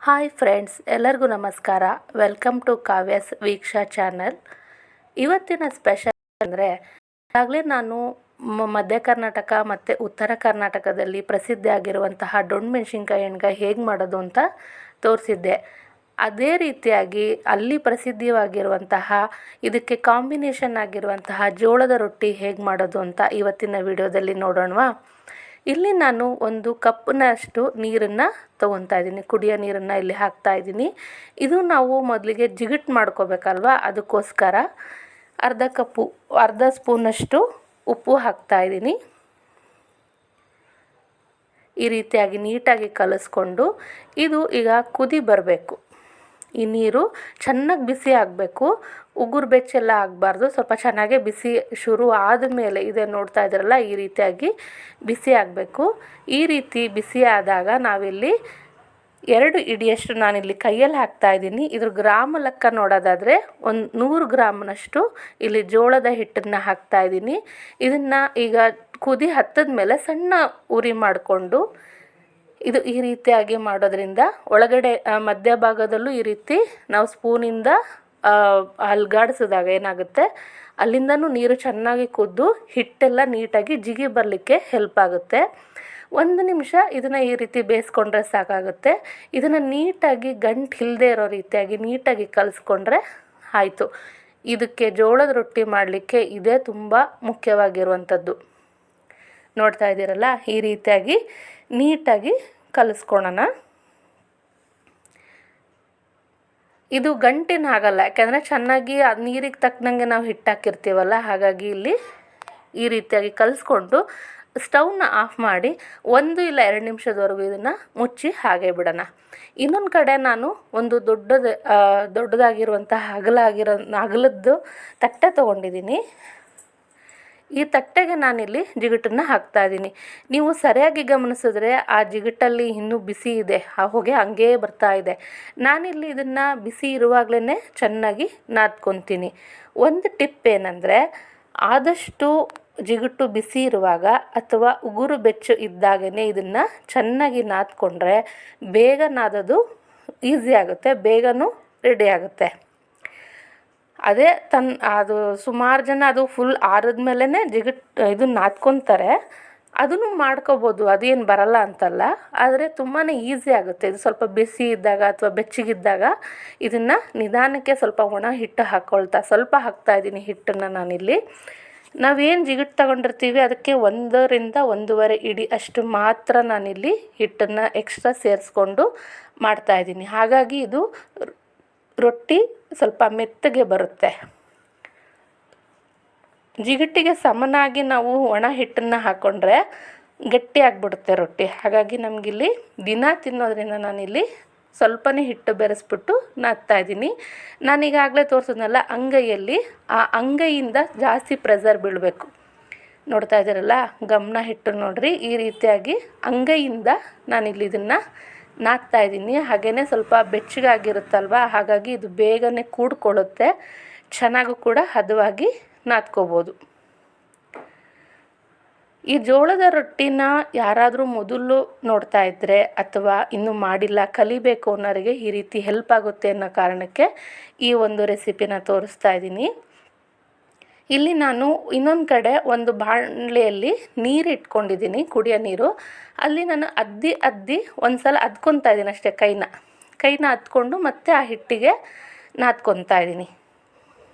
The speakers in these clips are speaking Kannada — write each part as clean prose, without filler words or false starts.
ಹಾಯ್ ಫ್ರೆಂಡ್ಸ್, ಎಲ್ಲರಿಗೂ ನಮಸ್ಕಾರ. Welcome to Kavya's Veeksha channel. ಇವತ್ತಿನ ಸ್ಪೆಷಲ್ ಅಂದರೆ, ಈಗಾಗಲೇ ನಾನು ಮಧ್ಯ ಕರ್ನಾಟಕ ಮತ್ತು ಉತ್ತರ ಕರ್ನಾಟಕದಲ್ಲಿ ಪ್ರಸಿದ್ಧಿ ಆಗಿರುವಂತಹ ಡೊಣ್ ಮೆಣಸಿನ್ಕಾಯಿ ಎಣ್ಗಾಯಿ ಹೇಗೆ ಮಾಡೋದು ಅಂತ ತೋರಿಸಿದ್ದೆ. ಅದೇ ರೀತಿಯಾಗಿ ಅಲ್ಲಿ ಪ್ರಸಿದ್ಧವಾಗಿರುವಂತಹ ಇದಕ್ಕೆ ಕಾಂಬಿನೇಷನ್ ಆಗಿರುವಂತಹ ಜೋಳದ ರೊಟ್ಟಿ ಹೇಗೆ ಮಾಡೋದು ಅಂತ ಇವತ್ತಿನ ವಿಡಿಯೋದಲ್ಲಿ ನೋಡೋಣವಾ. ಇಲ್ಲಿ ನಾನು ಒಂದು ಕಪ್ನಷ್ಟು ನೀರನ್ನು ತೊಗೊತಾ ಇದ್ದೀನಿ. ಕುಡಿಯೋ ನೀರನ್ನು ಇಲ್ಲಿ ಹಾಕ್ತಾ ಇದ್ದೀನಿ. ಇದು ನಾವು ಮೊದಲಿಗೆ ಜಿಗುಟು ಮಾಡ್ಕೋಬೇಕಲ್ವ, ಅದಕ್ಕೋಸ್ಕರ ಅರ್ಧ ಸ್ಪೂನಷ್ಟು ಉಪ್ಪು ಹಾಕ್ತಾ ಇದ್ದೀನಿ. ಈ ರೀತಿಯಾಗಿ ನೀಟಾಗಿ ಕಲಿಸ್ಕೊಂಡು ಇದು ಈಗ ಕುದಿ ಬರಬೇಕು. ಈ ನೀರು ಚೆನ್ನಾಗಿ ಬಿಸಿ ಆಗಬೇಕು, ಉಗುರು ಬೆಚ್ಚೆಲ್ಲ ಆಗಬಾರ್ದು. ಸ್ವಲ್ಪ ಚೆನ್ನಾಗೇ ಬಿಸಿ ಶುರು ಆದಮೇಲೆ ಇದೆ ನೋಡ್ತಾ ಇದ್ದೀರಲ್ಲ, ಈ ರೀತಿಯಾಗಿ ಬಿಸಿ ಆಗಬೇಕು. ಈ ರೀತಿ ಬಿಸಿ ಆದಾಗ ನಾವಿಲ್ಲಿ 2 ಹಿಡಿಯಷ್ಟು ನಾನಿಲ್ಲಿ ಕೈಯಲ್ಲಿ ಹಾಕ್ತಾ ಇದ್ದೀನಿ. ಇದ್ರ ಗ್ರಾಮ್ ಲೆಕ್ಕ ನೋಡೋದಾದರೆ 100 ಗ್ರಾಮ್ನಷ್ಟು ಇಲ್ಲಿ ಜೋಳದ ಹಿಟ್ಟನ್ನು ಹಾಕ್ತಾ ಇದ್ದೀನಿ. ಇದನ್ನು ಈಗ ಕುದಿ ಹತ್ತದ ಮೇಲೆ ಸಣ್ಣ ಉರಿ ಮಾಡಿಕೊಂಡು ಇದು ಈ ರೀತಿಯಾಗಿ ಮಾಡೋದ್ರಿಂದ ಒಳಗಡೆ ಮಧ್ಯಭಾಗದಲ್ಲೂ ಈ ರೀತಿ ನಾವು ಸ್ಪೂನಿಂದ ಅಲ್ಗಾಡಿಸಿದಾಗ ಏನಾಗುತ್ತೆ, ಅಲ್ಲಿಂದನೂ ನೀರು ಚೆನ್ನಾಗಿ ಕುದ್ದು ಹಿಟ್ಟೆಲ್ಲ ನೀಟಾಗಿ ಜಿಗಿ ಬರಲಿಕ್ಕೆ ಹೆಲ್ಪ್ ಆಗುತ್ತೆ. 1 ನಿಮಿಷ ಇದನ್ನು ಈ ರೀತಿ ಬೇಯಿಸ್ಕೊಂಡ್ರೆ ಸಾಕಾಗುತ್ತೆ. ಇದನ್ನು ನೀಟಾಗಿ ಗಂಟು ಇಲ್ಲದೆ ಇರೋ ರೀತಿಯಾಗಿ ನೀಟಾಗಿ ಕಲಿಸ್ಕೊಂಡ್ರೆ ಆಯಿತು. ಇದಕ್ಕೆ ಜೋಳದ ರೊಟ್ಟಿ ಮಾಡಲಿಕ್ಕೆ ಇದೇ ತುಂಬ ಮುಖ್ಯವಾಗಿರುವಂಥದ್ದು. ನೋಡ್ತಾ ಇದ್ದೀರಲ್ಲ, ಈ ರೀತಿಯಾಗಿ ನೀಟಾಗಿ ಕಲಿಸ್ಕೊಳ್ಳೋಣ. ಇದು ಗಂಟಿನ ಆಗಲ್ಲ, ಯಾಕೆಂದರೆ ಚೆನ್ನಾಗಿ ಅದು ನೀರಿಗೆ ತಕ್ಕನಂಗೆ ನಾವು ಹಿಟ್ಟು ಹಾಕಿರ್ತೀವಲ್ಲ, ಹಾಗಾಗಿ ಇಲ್ಲಿ ಈ ರೀತಿಯಾಗಿ ಕಲಿಸ್ಕೊಂಡು ಸ್ಟವ್ನ ಆಫ್ ಮಾಡಿ 1 ಇಲ್ಲ 2 ನಿಮಿಷದವರೆಗೂ ಇದನ್ನು ಮುಚ್ಚಿ ಹಾಗೆ ಬಿಡೋಣ. ಇನ್ನೊಂದು ಕಡೆ ನಾನು ಒಂದು ದೊಡ್ಡದಾಗಿರುವಂಥ ಅಗಲದ್ದು ತಟ್ಟೆ ತೊಗೊಂಡಿದ್ದೀನಿ. ಈ ತಟ್ಟೆಗೆ ನಾನಿಲ್ಲಿ ಜಿಗುಟನ್ನು ಹಾಕ್ತಾ ಇದ್ದೀನಿ. ನೀವು ಸರಿಯಾಗಿ ಗಮನಿಸಿದ್ರೆ ಆ ಜಿಗುಟಲ್ಲಿ ಇನ್ನೂ ಬಿಸಿ ಇದೆ, ಆ ಹೊಗೆ ಹಂಗೇ ಬರ್ತಾ ಇದೆ. ನಾನಿಲ್ಲಿ ಇದನ್ನು ಬಿಸಿ ಇರುವಾಗಲೇ ಚೆನ್ನಾಗಿ ನಾದ್ಕೊತೀನಿ. ಒಂದು ಟಿಪ್ ಏನಂದರೆ, ಆದಷ್ಟು ಜಿಗುಟು ಬಿಸಿ ಇರುವಾಗ ಅಥವಾ ಉಗುರು ಬೆಚ್ಚು ಇದ್ದಾಗೇ ಇದನ್ನು ಚೆನ್ನಾಗಿ ನಾದ್ಕೊಂಡ್ರೆ ಬೇಗ ನಾದೋದು ಈಸಿ ಆಗುತ್ತೆ, ಬೇಗನೂ ರೆಡಿ ಆಗುತ್ತೆ. ಅದೇ ಅದು ಸುಮಾರು ಜನ ಅದು ಫುಲ್ ಆರಿದ ಮೇಲೇ ಇದನ್ನು ನಾದ್ಕೊತಾರೆ. ಅದನ್ನು ಮಾಡ್ಕೋಬೋದು, ಅದೇನು ಬರಲ್ಲ ಅಂತಲ್ಲ, ಆದರೆ ತುಂಬಾ ಈಸಿ ಆಗುತ್ತೆ. ಇದು ಸ್ವಲ್ಪ ಬಿಸಿ ಇದ್ದಾಗ ಅಥವಾ ಬೆಚ್ಚಗಿದ್ದಾಗ ಇದನ್ನು ನಿಧಾನಕ್ಕೆ ಸ್ವಲ್ಪ ಒಣ ಹಿಟ್ಟು ಸ್ವಲ್ಪ ಹಾಕ್ತಾ ಇದ್ದೀನಿ ಹಿಟ್ಟನ್ನು ನಾನಿಲ್ಲಿ. ನಾವೇನು ಜಿಗುಟು ತಗೊಂಡಿರ್ತೀವಿ ಅದಕ್ಕೆ 1 ರಿಂದ 1.5 ಹಿಡಿ ಅಷ್ಟು ಮಾತ್ರ ನಾನಿಲ್ಲಿ ಹಿಟ್ಟನ್ನು ಎಕ್ಸ್ಟ್ರಾ ಸೇರಿಸ್ಕೊಂಡು ಮಾಡ್ತಾಯಿದ್ದೀನಿ. ಹಾಗಾಗಿ ಇದು ರೊಟ್ಟಿ ಸ್ವಲ್ಪ ಮೆತ್ತಗೆ ಬರುತ್ತೆ. ಜಿಗುಟಿಗೆ ಸಮನಾಗಿ ನಾವು ಒಣ ಹಿಟ್ಟನ್ನು ಹಾಕ್ಕೊಂಡ್ರೆ ಗಟ್ಟಿ ಆಗಿಬಿಡುತ್ತೆ ರೊಟ್ಟಿ. ಹಾಗಾಗಿ ನಮಗಿಲ್ಲಿ ದಿನ ತಿನ್ನೋದ್ರಿಂದ ನಾನಿಲ್ಲಿ ಸ್ವಲ್ಪನೇ ಹಿಟ್ಟು ಬೆರೆಸ್ಬಿಟ್ಟು ನಾದ್ತಾಯಿದ್ದೀನಿ. ನಾನೀಗಾಗಲೇ ತೋರಿಸಿದ್ನಲ್ಲ, ಅಂಗೈಯಲ್ಲಿ ಆ ಅಂಗೈಯಿಂದ ಜಾಸ್ತಿ ಪ್ರೆಸರ್ ಬೀಳಬೇಕು. ನೋಡ್ತಾ ಇದ್ದೀರಲ್ಲ, ಗಮನ ಹಿಟ್ಟು ನೋಡ್ರಿ, ಈ ರೀತಿಯಾಗಿ ಅಂಗೈಯಿಂದ ನಾನಿಲ್ಲಿ ಇದನ್ನು ನಾದ್ತಾ ಇದ್ದೀನಿ. ಹಾಗೆಯೇ ಸ್ವಲ್ಪ ಬೆಚ್ಚಗಾಗಿರುತ್ತಲ್ವ, ಹಾಗಾಗಿ ಇದು ಬೇಗನೆ ಕೂಡ್ಕೊಳ್ಳುತ್ತೆ, ಚೆನ್ನಾಗೂ ಕೂಡ ಹದವಾಗಿ ನಾದ್ಕೋಬೋದು. ಈ ಜೋಳದ ರೊಟ್ಟಿನ ಯಾರಾದರೂ ಮೊದಲು ನೋಡ್ತಾ ಇದ್ದರೆ ಅಥವಾ ಇನ್ನೂ ಮಾಡಿಲ್ಲ, ಕಲಿಬೇಕು ಅನ್ನೋರಿಗೆ ಈ ರೀತಿ ಹೆಲ್ಪ್ ಆಗುತ್ತೆ ಅನ್ನೋ ಕಾರಣಕ್ಕೆ ಈ ಒಂದು ರೆಸಿಪಿನ ತೋರಿಸ್ತಾ ಇದ್ದೀನಿ. ಇಲ್ಲಿ ನಾನು ಇನ್ನೊಂದು ಕಡೆ ಒಂದು ಬಾಣಲೆಯಲ್ಲಿ ನೀರು ಇಟ್ಕೊಂಡಿದ್ದೀನಿ, ಕುಡಿಯೋ ನೀರು. ಅಲ್ಲಿ ನಾನು ಅದ್ದಿ ಒಂದು ಸಲ ಅದ್ಕೊತಾ ಇದ್ದೀನಿ ಅಷ್ಟೇ, ಕೈನ ಅದ್ಕೊಂಡು ಮತ್ತೆ ಆ ಹಿಟ್ಟಿಗೆ ನಾದ್ಕೊತಾ ಇದ್ದೀನಿ.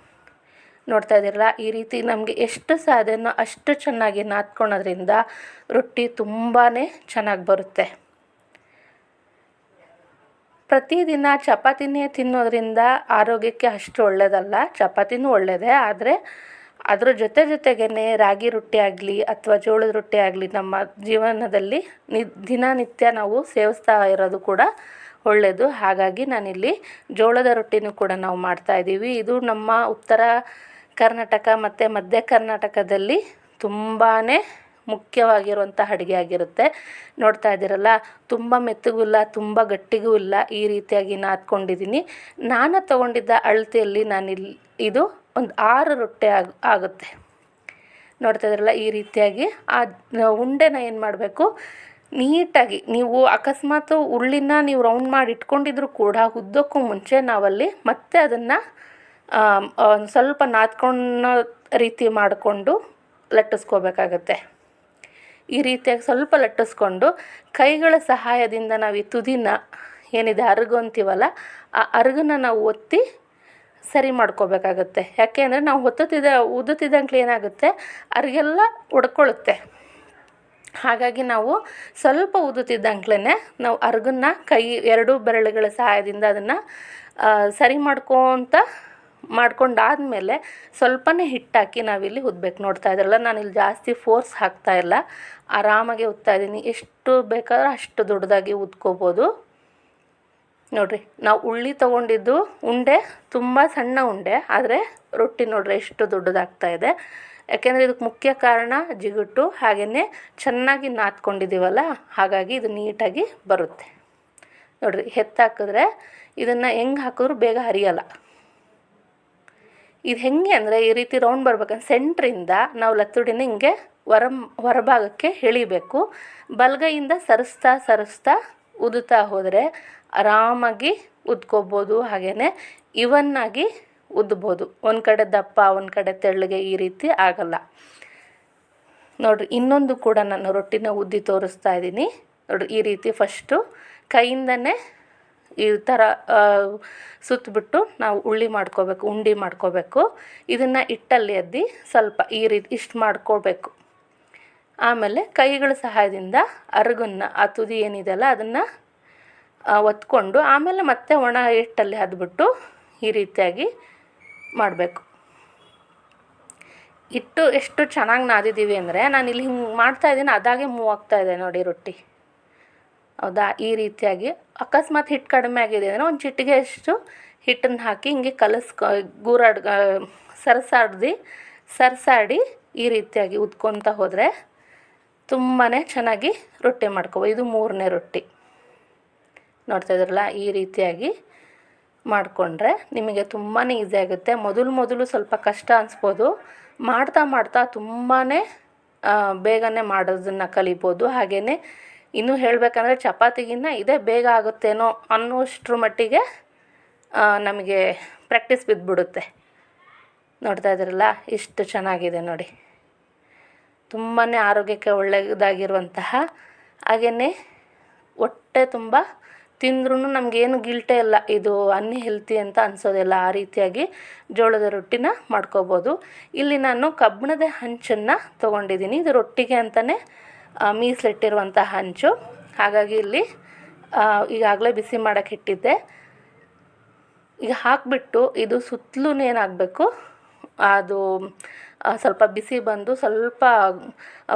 ನೋಡ್ತಾ ಇದ್ದೀರಲ್ಲ, ಈ ರೀತಿ ನಮಗೆ ಎಷ್ಟು ಸಾಧ್ಯನೋ ಅಷ್ಟು ಚೆನ್ನಾಗಿ ನಾದ್ಕೊಳೋದ್ರಿಂದ ರೊಟ್ಟಿ ತುಂಬಾ ಚೆನ್ನಾಗಿ ಬರುತ್ತೆ. ಪ್ರತಿದಿನ ಚಪಾತಿನೇ ತಿನ್ನೋದ್ರಿಂದ ಆರೋಗ್ಯಕ್ಕೆ ಅಷ್ಟು ಒಳ್ಳೆಯದಲ್ಲ. ಚಪಾತಿನೂ ಒಳ್ಳೆಯದೇ, ಆದರೆ ಅದ್ರ ಜೊತೆಗೇ ರಾಗಿ ರೊಟ್ಟಿ ಆಗಲಿ ಅಥವಾ ಜೋಳದ ರೊಟ್ಟಿ ಆಗಲಿ ನಮ್ಮ ಜೀವನದಲ್ಲಿ ದಿನನಿತ್ಯ ನಾವು ಸೇವಿಸ್ತಾ ಇರೋದು ಕೂಡ ಒಳ್ಳೆಯದು. ಹಾಗಾಗಿ ನಾನಿಲ್ಲಿ ಜೋಳದ ರೊಟ್ಟಿನೂ ಕೂಡ ನಾವು ಮಾಡ್ತಾಯಿದ್ದೀವಿ. ಇದು ನಮ್ಮ ಉತ್ತರ ಕರ್ನಾಟಕ ಮತ್ತು ಮಧ್ಯ ಕರ್ನಾಟಕದಲ್ಲಿ ತುಂಬಾ ಮುಖ್ಯವಾಗಿರುವಂಥ ಅಡುಗೆ ಆಗಿರುತ್ತೆ. ನೋಡ್ತಾ ಇದ್ದೀರಲ್ಲ, ತುಂಬ ಮೆತ್ತಗೂ ಇಲ್ಲ, ತುಂಬ ಗಟ್ಟಿಗೂ ಇಲ್ಲ, ಈ ರೀತಿಯಾಗಿ ನಾದ್ಕೊಂಡಿದ್ದೀನಿ. ನಾನು ತೊಗೊಂಡಿದ್ದ ಅಳತೆಯಲ್ಲಿ ಇದು ಒಂದು 6 ರೊಟ್ಟಿ ಆಗುತ್ತೆ. ನೋಡ್ತಾ ಇದ್ದೀರಲ್ಲ, ಈ ರೀತಿಯಾಗಿ ಆ ಉಂಡೆನ ಏನು ಮಾಡಬೇಕು, ನೀಟಾಗಿ ನೀವು ಅಕಸ್ಮಾತ್ ಉಳ್ಳಿನ ನೀವು ರೌಂಡ್ ಮಾಡಿ ಇಟ್ಕೊಂಡಿದ್ರು ಕೂಡ ಉದ್ದಕ್ಕೂ ಮುಂಚೆ ನಾವಲ್ಲಿ ಮತ್ತೆ ಅದನ್ನು ಸ್ವಲ್ಪ ನಾದ್ಕೊಳ್ಳೋ ರೀತಿ ಮಾಡಿಕೊಂಡು ಲಟ್ಟಿಸ್ಕೋಬೇಕಾಗತ್ತೆ. ಈ ರೀತಿಯಾಗಿ ಸ್ವಲ್ಪ ಲಟ್ಟಿಸ್ಕೊಂಡು ಕೈಗಳ ಸಹಾಯದಿಂದ ನಾವು ಈ ತುದಿನ ಏನಿದೆ ಅರಗು ಅಂತೀವಲ್ಲ, ಆ ಅರಗನ್ನ ನಾವು ಒತ್ತಿ ಸರಿ ಮಾಡ್ಕೋಬೇಕಾಗತ್ತೆ. ಯಾಕೆ ಅಂದರೆ ನಾವು ಉದ್ದುತ್ತಿದ್ದಂಗೆ ಏನಾಗುತ್ತೆ, ಅರಿಗೆಲ್ಲ ಒಡ್ಕೊಳ್ಳುತ್ತೆ. ಹಾಗಾಗಿ ನಾವು ಸ್ವಲ್ಪ ಉದ್ದುತ್ತಿದ್ದಂಗ್ಲೇ ನಾವು ಅರ್ಗನ್ನ ಕೈ 2 ಬೆರಳುಗಳ ಸಹಾಯದಿಂದ ಅದನ್ನು ಸರಿ ಮಾಡ್ಕೊಂಡಾದಮೇಲೆ ಸ್ವಲ್ಪನೇ ಹಿಟ್ಟಾಕಿ ನಾವಿಲ್ಲಿ ಉದ್ಬೇಕು. ನೋಡ್ತಾ ಇದ್ರಲ್ಲ, ನಾನಿಲ್ಲಿ ಜಾಸ್ತಿ ಫೋರ್ಸ್ ಹಾಕ್ತಾಯಿಲ್ಲ, ಆರಾಮಾಗಿ ಉದ್ತಾಯಿದ್ದೀನಿ. ಎಷ್ಟು ಬೇಕಾದ್ರೂ ಅಷ್ಟು ದೊಡ್ಡದಾಗಿ ಉದ್ಕೋಬೋದು. ನೋಡಿರಿ, ನಾವು ಉಳ್ಳಿ ತೊಗೊಂಡಿದ್ದು ಉಂಡೆ ತುಂಬ ಸಣ್ಣ ಉಂಡೆ, ಆದರೆ ರೊಟ್ಟಿ ನೋಡ್ರಿ ಎಷ್ಟು ದೊಡ್ಡದಾಗ್ತಾಯಿದೆ. ಯಾಕೆಂದರೆ ಇದಕ್ಕೆ ಮುಖ್ಯ ಕಾರಣ ಜಿಗುಟು, ಹಾಗೆಯೇ ಚೆನ್ನಾಗಿ ನಾದ್ಕೊಂಡಿದ್ದೀವಲ್ಲ, ಹಾಗಾಗಿ ಇದು ನೀಟಾಗಿ ಬರುತ್ತೆ. ನೋಡಿರಿ, ಎತ್ತಾಕಿದ್ರೆ ಇದನ್ನು ಹೆಂಗೆ ಹಾಕಿದ್ರೂ ಬೇಗ ಹರಿಯಲ್ಲ. ಇದು ಹೆಂಗೆ ಅಂದರೆ ಈ ರೀತಿ ರೌಂಡ್ ಬರ್ಬೇಕಂದ್ರೆ ಸೆಂಟ್ರಿಂದ ನಾವು ಲತ್ತುಡಿನ ಹಿಂಗೆ ಹೊರಭಾಗಕ್ಕೆ ಎಳಿಬೇಕು. ಬಲಗೈಯಿಂದ ಸರಿಸ್ತಾ ಉದುತ್ತಾ ಹೋದರೆ ಆರಾಮಾಗಿ ಉದ್ಕೋಬೋದು, ಹಾಗೆಯೇ ಇವನ್ನಾಗಿ ಉದ್ಬೋದು. ಒಂದು ಕಡೆ ದಪ್ಪ ಒಂದು ಕಡೆ ತೆಳ್ಳಗೆ ಈ ರೀತಿ ಆಗಲ್ಲ. ನೋಡಿರಿ, ಇನ್ನೊಂದು ಕೂಡ ನಾನು ರೊಟ್ಟಿನ ಉದ್ದಿ ತೋರಿಸ್ತಾ ಇದ್ದೀನಿ. ನೋಡಿರಿ, ಈ ರೀತಿ ಫಸ್ಟು ಕೈಯಿಂದನೇ ಈ ಥರ ಸುತ್ತಬಿಟ್ಟು ನಾವು ಉಂಡೆ ಮಾಡ್ಕೋಬೇಕು. ಇದನ್ನು ಹಿಟ್ಟಲ್ಲಿ ಅದ್ದಿ ಸ್ವಲ್ಪ ಈ ರೀತಿ ಇಷ್ಟು ಮಾಡ್ಕೋಬೇಕು. ಆಮೇಲೆ ಕೈಗಳ ಸಹಾಯದಿಂದ ಅರಗನ್ನ ಆ ತುದಿ ಏನಿದೆಯಲ್ಲ ಅದನ್ನು ಒತ್ಕೊಂಡು ಆಮೇಲೆ ಮತ್ತೆ ಒಣ ಹಿಟ್ಟಲ್ಲಿ ಅದ್ಬಿಟ್ಟು ಈ ರೀತಿಯಾಗಿ ಮಾಡಬೇಕು. ಹಿಟ್ಟು ಎಷ್ಟು ಚೆನ್ನಾಗಿ ನಾದಿದ್ದೀವಿ ಅಂದರೆ ನಾನಿಲ್ಲಿ ಹಿಂಗೆ ಮಾಡ್ತಾಯಿದ್ದೀನಿ, ಅದಾಗೆ ಮೂವ್ ಆಗ್ತಾಯಿದೆ ನೋಡಿ ರೊಟ್ಟಿ. ಹೌದಾ, ಈ ರೀತಿಯಾಗಿ ಅಕಸ್ಮಾತ್ ಹಿಟ್ಟು ಕಡಿಮೆ ಆಗಿದೆ ಅಂದರೆ ಒಂದು ಚಿಟಿಗೆಯಷ್ಟು ಹಿಟ್ಟನ್ನು ಹಾಕಿ ಹಿಂಗೆ ಸರಸಾಡಿ ಈ ರೀತಿಯಾಗಿ ಉದ್ಕೊತ ಹೋದರೆ ತುಂಬಾ ಚೆನ್ನಾಗಿ ರೊಟ್ಟಿ ಮಾಡ್ಕೋಬೋದು. ಇದು 3ನೇ ರೊಟ್ಟಿ. ನೋಡ್ತಾ ಇದ್ರಲ್ಲ, ಈ ರೀತಿಯಾಗಿ ಮಾಡಿಕೊಂಡ್ರೆ ನಿಮಗೆ ತುಂಬಾ ಈಸಿ ಆಗುತ್ತೆ. ಮೊದಲು ಸ್ವಲ್ಪ ಕಷ್ಟ ಅನಿಸ್ಬೋದು, ಮಾಡ್ತಾ ತುಂಬಾ ಬೇಗನೆ ಮಾಡೋದನ್ನು ಕಲಿಬೋದು. ಹಾಗೆಯೇ ಇನ್ನೂ ಹೇಳಬೇಕಂದ್ರೆ ಚಪಾತಿಗಿನ್ನ ಇದೇ ಬೇಗ ಆಗುತ್ತೇನೋ ಅನ್ನೋಷ್ಟ್ರ ಮಟ್ಟಿಗೆ ನಮಗೆ ಪ್ರಾಕ್ಟೀಸ್ ಬಿದ್ದುಬಿಡುತ್ತೆ. ನೋಡ್ತಾ ಇದ್ದೀರಲ್ಲ, ಇಷ್ಟು ಚೆನ್ನಾಗಿದೆ ನೋಡಿ. ತುಂಬಾ ಆರೋಗ್ಯಕ್ಕೆ ಒಳ್ಳೆಯದಾಗಿರುವಂತಹ, ಹಾಗೆಯೇ ಹೊಟ್ಟೆ ತುಂಬ ತಿಂದ್ರೂ ನಮಗೇನು ಗಿಲ್ಟೇ ಇಲ್ಲ, ಇದು ಅನ್ಹೆಲ್ತಿ ಅಂತ ಅನಿಸೋದಿಲ್ಲ. ಆ ರೀತಿಯಾಗಿ ಜೋಳದ ರೊಟ್ಟಿನ ಮಾಡ್ಕೋಬೋದು. ಇಲ್ಲಿ ನಾನು ಕಬ್ಬಿಣದ ಹಂಚನ್ನು ತೊಗೊಂಡಿದ್ದೀನಿ. ಇದು ರೊಟ್ಟಿಗೆ ಅಂತಲೇ ಮೀಸಲಿಟ್ಟಿರುವಂಥ ಹಂಚು. ಹಾಗಾಗಿ ಇಲ್ಲಿ ಈಗಾಗಲೇ ಬಿಸಿ ಮಾಡೋಕ್ಕೆ ಇಟ್ಟಿದ್ದೆ. ಈಗ ಹಾಕಿಬಿಟ್ಟು ಇದು ಸುತ್ತಲೂ ಏನಾಗಬೇಕು, ಅದು ಸ್ವಲ್ಪ ಬಿಸಿ ಬಂದು ಸ್ವಲ್ಪ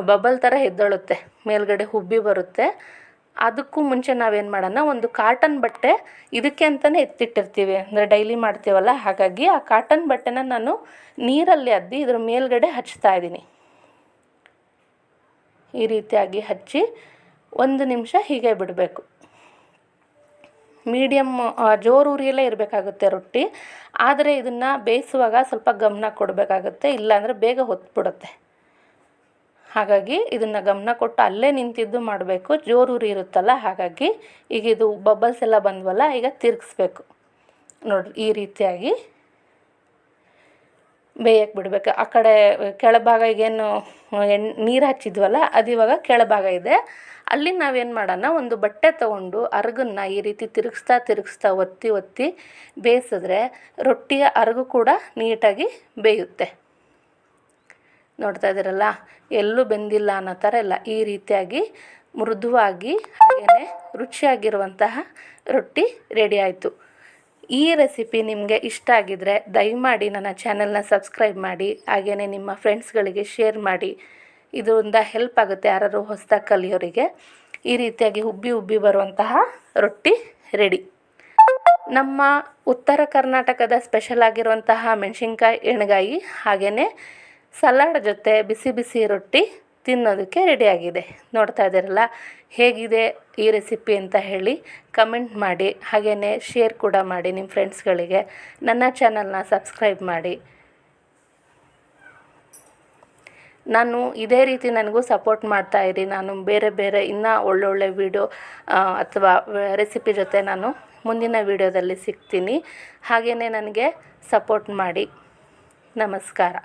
ಬಬಲ್ ಥರ ಎದ್ದೇಳುತ್ತೆ, ಮೇಲ್ಗಡೆ ಹುಬ್ಬಿ ಬರುತ್ತೆ. ಅದಕ್ಕೂ ಮುಂಚೆ ನಾವೇನು ಮಾಡೋಣ, ಒಂದು ಕಾಟನ್ ಬಟ್ಟೆ ಇದಕ್ಕೆ ಅಂತಲೇ ಎತ್ತಿಟ್ಟಿರ್ತೀವಿ, ಅಂದರೆ ಡೈಲಿ ಮಾಡ್ತೀವಲ್ಲ, ಹಾಗಾಗಿ ಆ ಕಾಟನ್ ಬಟ್ಟೆನ ನಾನು ನೀರಲ್ಲಿ ಅದ್ದಿ ಇದ್ರ ಮೇಲ್ಗಡೆ ಹಚ್ತಾ ಇದ್ದೀನಿ. ಈ ರೀತಿಯಾಗಿ ಹಚ್ಚಿ 1 ನಿಮಿಷ ಹೀಗೆ ಬಿಡಬೇಕು. ಮೀಡಿಯಮ್ ಜೋರು ಉರಿಯಲ್ಲೇ ಇರಬೇಕಾಗುತ್ತೆ ರೊಟ್ಟಿ. ಆದರೆ ಇದನ್ನು ಬೇಯಿಸುವಾಗ ಸ್ವಲ್ಪ ಗಮನ ಕೊಡಬೇಕಾಗುತ್ತೆ, ಇಲ್ಲಾಂದರೆ ಬೇಗ ಹೊತ್ಬಿಡುತ್ತೆ. ಹಾಗಾಗಿ ಇದನ್ನು ಗಮನ ಕೊಟ್ಟು ಅಲ್ಲೇ ನಿಂತಿದ್ದು ಮಾಡಬೇಕು. ಜೋರು ಉರಿ ಇರುತ್ತಲ್ಲ, ಹಾಗಾಗಿ ಈಗ ಇದು ಬಬಲ್ಸ್ ಎಲ್ಲ ಬಂದ್ವಲ್ಲ, ಈಗ ತಿರುಗಿಸ್ಬೇಕು. ನೋಡಿರಿ, ಈ ರೀತಿಯಾಗಿ ಬೇಯಕ್ಕೆ ಬಿಡಬೇಕು. ಆ ಕಡೆ ಕೆಳಭಾಗ ಈಗೇನು ನೀರು ಹಚ್ಚಿದ್ವಲ್ಲ, ಅದು ಇವಾಗ ಕೆಳಭಾಗ ಇದೆ. ಅಲ್ಲಿ ನಾವೇನು ಮಾಡೋಣ, ಒಂದು ಬಟ್ಟೆ ತೊಗೊಂಡು ಅರಗನ್ನ ಈ ರೀತಿ ತಿರುಗಿಸ್ತಾ ಒತ್ತಿ ಬೇಯಿಸಿದ್ರೆ ರೊಟ್ಟಿಯ ಅರಗು ಕೂಡ ನೀಟಾಗಿ ಬೇಯುತ್ತೆ. ನೋಡ್ತಾ ಇದ್ದೀರಲ್ಲ, ಎಲ್ಲೂ ಬೆಂದಿಲ್ಲ ಅನ್ನೋ ಥರ ಇಲ್ಲ. ಈ ರೀತಿಯಾಗಿ ಮೃದುವಾಗಿ ಹಾಗೆಯೇ ರುಚಿಯಾಗಿರುವಂತಹ ರೊಟ್ಟಿ ರೆಡಿ ಆಯಿತು. ಈ ರೆಸಿಪಿ ನಿಮಗೆ ಇಷ್ಟ ಆಗಿದರೆ ದಯಮಾಡಿ ನನ್ನ ಚಾನಲ್ನ ಸಬ್ಸ್ಕ್ರೈಬ್ ಮಾಡಿ, ಹಾಗೆಯೇ ನಿಮ್ಮ ಫ್ರೆಂಡ್ಸ್ಗಳಿಗೆ ಶೇರ್ ಮಾಡಿ. ಇದರಿಂದ ಹೆಲ್ಪ್ ಆಗುತ್ತೆ ಯಾರು ಹೊಸದಾಗಿ ಕಲಿಯೋರಿಗೆ. ಈ ರೀತಿಯಾಗಿ ಉಬ್ಬಿ ಬರುವಂತಹ ರೊಟ್ಟಿ ರೆಡಿ. ನಮ್ಮ ಉತ್ತರ ಕರ್ನಾಟಕದ ಸ್ಪೆಷಲ್ ಆಗಿರುವಂತಹ ಮೆಣಸಿನ್ಕಾಯಿ ಎಣ್ಗಾಯಿ ಹಾಗೆಯೇ ಸಲಾಡ್ ಜೊತೆ ಬಿಸಿ ರೊಟ್ಟಿ ತಿನ್ನೋದಕ್ಕೆ ರೆಡಿಯಾಗಿದೆ. ನೋಡ್ತಾ ಇದ್ದೀರಲ್ಲ, ಹೇಗಿದೆ ಈ ರೆಸಿಪಿ ಅಂತ ಹೇಳಿ ಕಮೆಂಟ್ ಮಾಡಿ, ಹಾಗೆಯೇ ಶೇರ್ ಕೂಡ ಮಾಡಿ ನಿಮ್ಮ ಫ್ರೆಂಡ್ಸ್ಗಳಿಗೆ. ನನ್ನ ಚಾನಲ್ನ ಸಬ್ಸ್ಕ್ರೈಬ್ ಮಾಡಿ. ನಾನು ಇದೇ ರೀತಿ ನನಗೂ ಸಪೋರ್ಟ್ ಮಾಡ್ತಾಯಿರಿ. ನಾನು ಬೇರೆ ಬೇರೆ ಇನ್ನೂ ಒಳ್ಳೊಳ್ಳೆ ವಿಡಿಯೋ ಅಥವಾ ರೆಸಿಪಿ ಜೊತೆ ನಾನು ಮುಂದಿನ ವಿಡಿಯೋದಲ್ಲಿ ಸಿಗ್ತೀನಿ. ಹಾಗೆಯೇ ನನಗೆ ಸಪೋರ್ಟ್ ಮಾಡಿ. ನಮಸ್ಕಾರ.